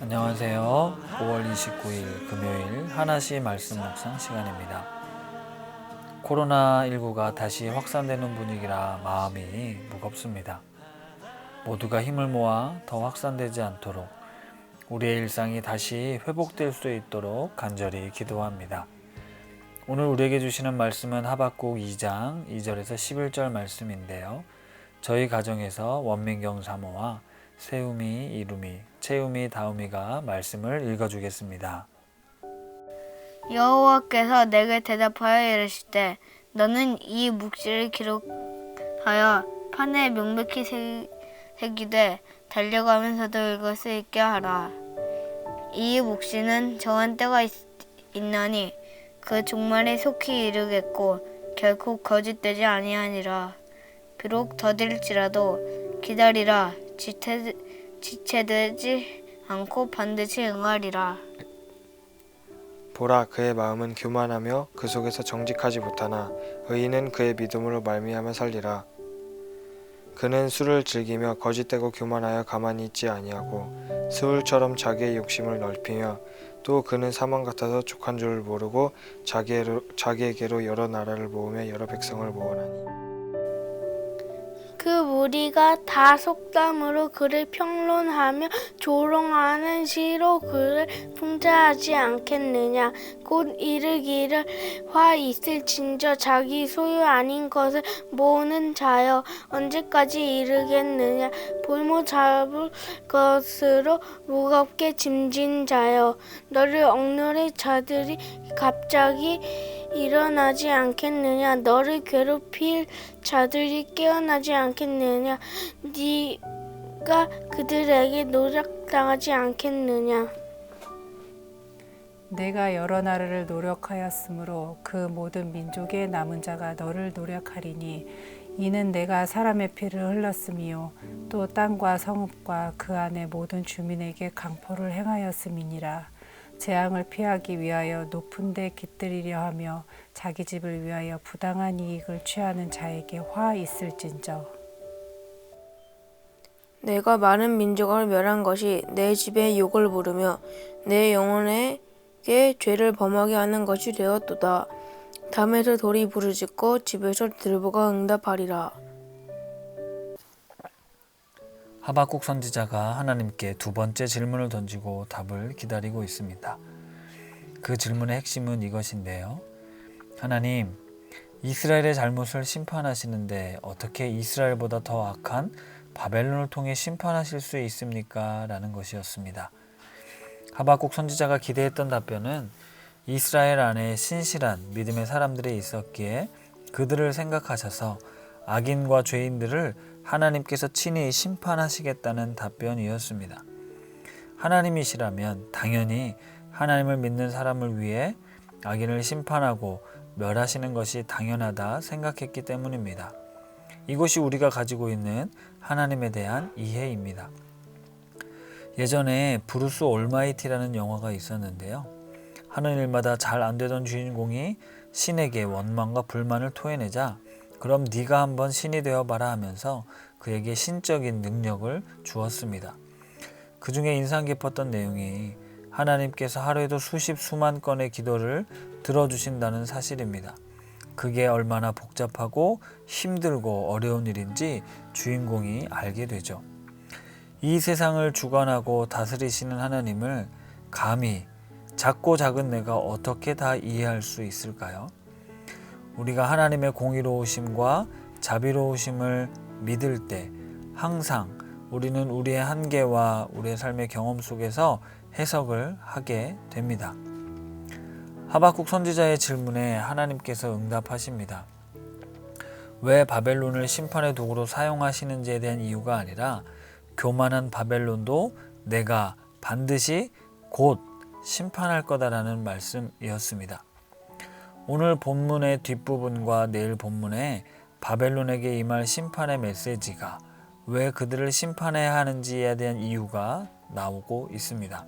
안녕하세요. 5월 29일 금요일 하나씩 말씀 묵상 시간입니다. 코로나19가 다시 확산되는 분위기라 마음이 무겁습니다. 모두가 힘을 모아 더 확산되지 않도록 우리의 일상이 다시 회복될 수 있도록 간절히 기도합니다. 오늘 우리에게 주시는 말씀은 하박국 2장 2절에서 11절 말씀인데요. 저희 가정에서 원민경 사모와 세움이, 이룸이, 채움이, 다움이가 말씀을 읽어주겠습니다. 여호와께서 내게 대답하여 이르시되 너는 이 묵시를 기록하여 판에 명백히 새기되 달려가면서도 읽을 수 있게 하라. 이 묵시는 정한 때가 있나니 그 종말이 속히 이르겠고 결코 거짓되지 아니하니라. 비록 더딜지라도 기다리라. 지체되지 않고 반드시 응하리라. 보라, 그의 마음은 교만하며 그 속에서 정직하지 못하나 의인은 그의 믿음으로 말미암아 살리라. 그는 술을 즐기며 거짓되고 교만하여 가만히 있지 아니하고 스울처럼 자기의 욕심을 넓히며 또 그는 사망 같아서 족한 줄을 모르고 자기에게로 여러 나라를 모으며 여러 백성을 모으나니 그 무리가 다 속담으로 그를 평론하며 조롱하는 시로 그를 풍자하지 않겠느냐. 곧 이르기를 화 있을진저 자기 소유 아닌 것을 모으는 자여 언제까지 이르겠느냐. 볼모 잡을 것으로 무겁게 짐진 자여 너를 억누를 자들이 갑자기 일어나지 않겠느냐. 너를 괴롭힐 자들이 깨어나지 않겠느냐. 네가 그들에게 노략당하지 않겠느냐. 내가 여러 나라를 노력하였으므로 그 모든 민족의 남은 자가 너를 노력하리니 이는 내가 사람의 피를 흘렸음이요 또 땅과 성읍과 그 안의 모든 주민에게 강포를 행하였음이니라. 재앙을 피하기 위하여 높은 데 깃들이려 하며 자기 집을 위하여 부당한 이익을 취하는 자에게 화 있을진저. 내가 많은 민족을 멸한 것이 내 집에 욕을 부르며 내 영혼에게 죄를 범하게 하는 것이 되었도다. 담에서 돌이 부르짖고 집에서 들보가 응답하리라. 하박국 선지자가 하나님께 두 번째 질문을 던지고 답을 기다리고 있습니다. 그 질문의 핵심은 이것인데요. 하나님, 이스라엘의 잘못을 심판하시는데 어떻게 이스라엘보다 더 악한 바벨론을 통해 심판하실 수 있습니까? 라는 것이었습니다. 하박국 선지자가 기대했던 답변은 이스라엘 안에 신실한 믿음의 사람들이 있었기에 그들을 생각하셔서 악인과 죄인들을 하나님께서 친히 심판하시겠다는 답변이었습니다. 하나님이시라면 당연히 하나님을 믿는 사람을 위해 악인을 심판하고 멸하시는 것이 당연하다 생각했기 때문입니다. 이것이 우리가 가지고 있는 하나님에 대한 이해입니다. 예전에 브루스 올마이티라는 영화가 있었는데요. 하는 일마다 잘 안 되던 주인공이 신에게 원망과 불만을 토해내자 그럼 네가 한번 신이 되어봐라 하면서 그에게 신적인 능력을 주었습니다. 그 중에 인상 깊었던 내용이 하나님께서 하루에도 수십 수만 건의 기도를 들어주신다는 사실입니다. 그게 얼마나 복잡하고 힘들고 어려운 일인지 주인공이 알게 되죠. 이 세상을 주관하고 다스리시는 하나님을 감히 작고 작은 내가 어떻게 다 이해할 수 있을까요? 우리가 하나님의 공의로우심과 자비로우심을 믿을 때 항상 우리는 우리의 한계와 우리의 삶의 경험 속에서 해석을 하게 됩니다. 하박국 선지자의 질문에 하나님께서 응답하십니다. 왜 바벨론을 심판의 도구로 사용하시는지에 대한 이유가 아니라 교만한 바벨론도 내가 반드시 곧 심판할 거다라는 말씀이었습니다. 오늘 본문의 뒷부분과 내일 본문에 바벨론에게 임할 심판의 메시지가 왜 그들을 심판해야 하는지에 대한 이유가 나오고 있습니다.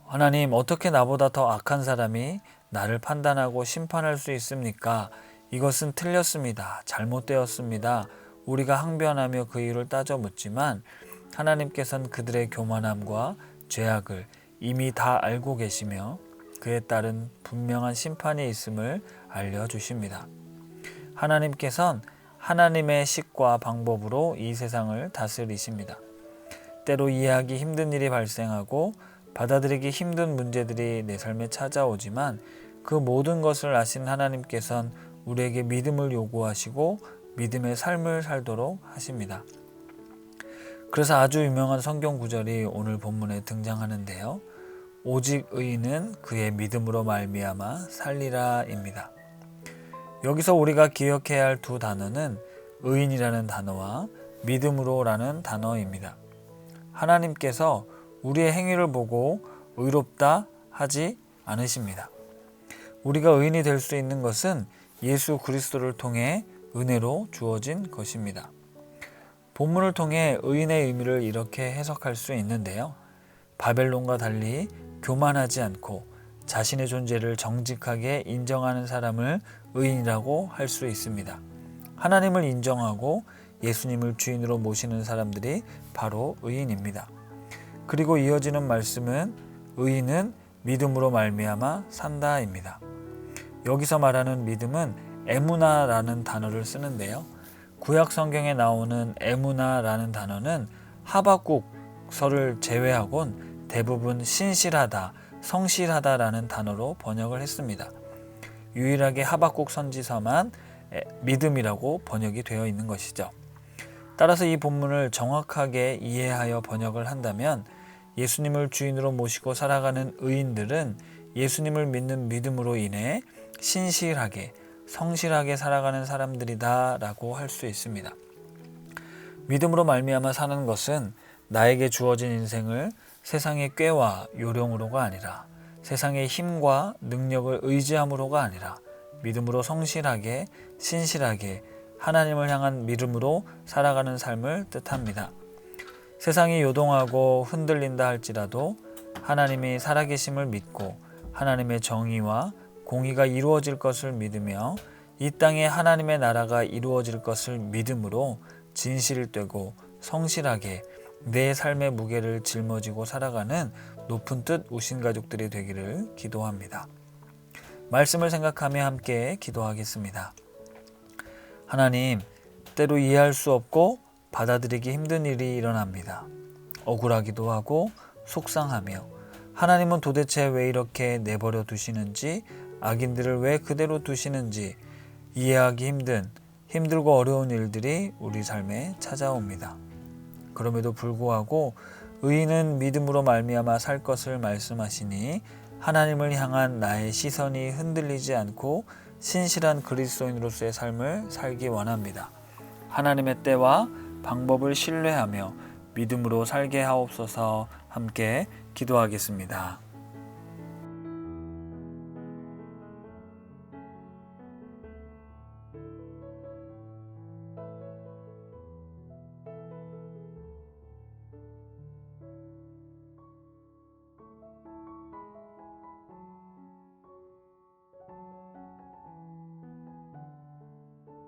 하나님, 어떻게 나보다 더 악한 사람이 나를 판단하고 심판할 수 있습니까? 이것은 틀렸습니다. 잘못되었습니다. 우리가 항변하며 그 이유를 따져 묻지만 하나님께서는 그들의 교만함과 죄악을 이미 다 알고 계시며 그에 따른 분명한 심판이 있음을 알려주십니다. 하나님께선 하나님의 식과 방법으로 이 세상을 다스리십니다. 때로 이해하기 힘든 일이 발생하고 받아들이기 힘든 문제들이 내 삶에 찾아오지만 그 모든 것을 아신 하나님께선 우리에게 믿음을 요구하시고 믿음의 삶을 살도록 하십니다. 그래서 아주 유명한 성경 구절이 오늘 본문에 등장하는데요. 오직 의인은 그의 믿음으로 말미암아 살리라입니다. 여기서 우리가 기억해야 할 두 단어는 의인이라는 단어와 믿음으로라는 단어입니다. 하나님께서 우리의 행위를 보고 의롭다 하지 않으십니다. 우리가 의인이 될 수 있는 것은 예수 그리스도를 통해 은혜로 주어진 것입니다. 본문을 통해 의인의 의미를 이렇게 해석할 수 있는데요. 바벨론과 달리 교만하지 않고 자신의 존재를 정직하게 인정하는 사람을 의인이라고 할 수 있습니다. 하나님을 인정하고 예수님을 주인으로 모시는 사람들이 바로 의인입니다. 그리고 이어지는 말씀은 의인은 믿음으로 말미암아 산다입니다. 여기서 말하는 믿음은 에무나라는 단어를 쓰는데요. 구약 성경에 나오는 에무나라는 단어는 하박국서를 제외하곤 대부분 신실하다, 성실하다라는 단어로 번역을 했습니다. 유일하게 하박국 선지서만 믿음이라고 번역이 되어 있는 것이죠. 따라서 이 본문을 정확하게 이해하여 번역을 한다면 예수님을 주인으로 모시고 살아가는 의인들은 예수님을 믿는 믿음으로 인해 신실하게, 성실하게 살아가는 사람들이다 라고 할 수 있습니다. 믿음으로 말미암아 사는 것은 나에게 주어진 인생을 세상의 꾀와 요령으로가 아니라 세상의 힘과 능력을 의지함으로가 아니라 믿음으로 성실하게, 신실하게 하나님을 향한 믿음으로 살아가는 삶을 뜻합니다. 세상이 요동하고 흔들린다 할지라도 하나님이 살아계심을 믿고 하나님의 정의와 공의가 이루어질 것을 믿으며 이 땅에 하나님의 나라가 이루어질 것을 믿음으로 진실되고 성실하게 내 삶의 무게를 짊어지고 살아가는 높은 뜻 우신 가족들이 되기를 기도합니다. 말씀을 생각하며 함께 기도하겠습니다. 하나님, 때로 이해할 수 없고 받아들이기 힘든 일이 일어납니다. 억울하기도 하고 속상하며 하나님은 도대체 왜 이렇게 내버려 두시는지, 악인들을 왜 그대로 두시는지 이해하기 힘들고 어려운 일들이 우리 삶에 찾아옵니다. 그럼에도 불구하고 의인은 믿음으로 말미암아 살 것을 말씀하시니 하나님을 향한 나의 시선이 흔들리지 않고 신실한 그리스도인으로서의 삶을 살기 원합니다. 하나님의 때와 방법을 신뢰하며 믿음으로 살게 하옵소서. 함께 기도하겠습니다.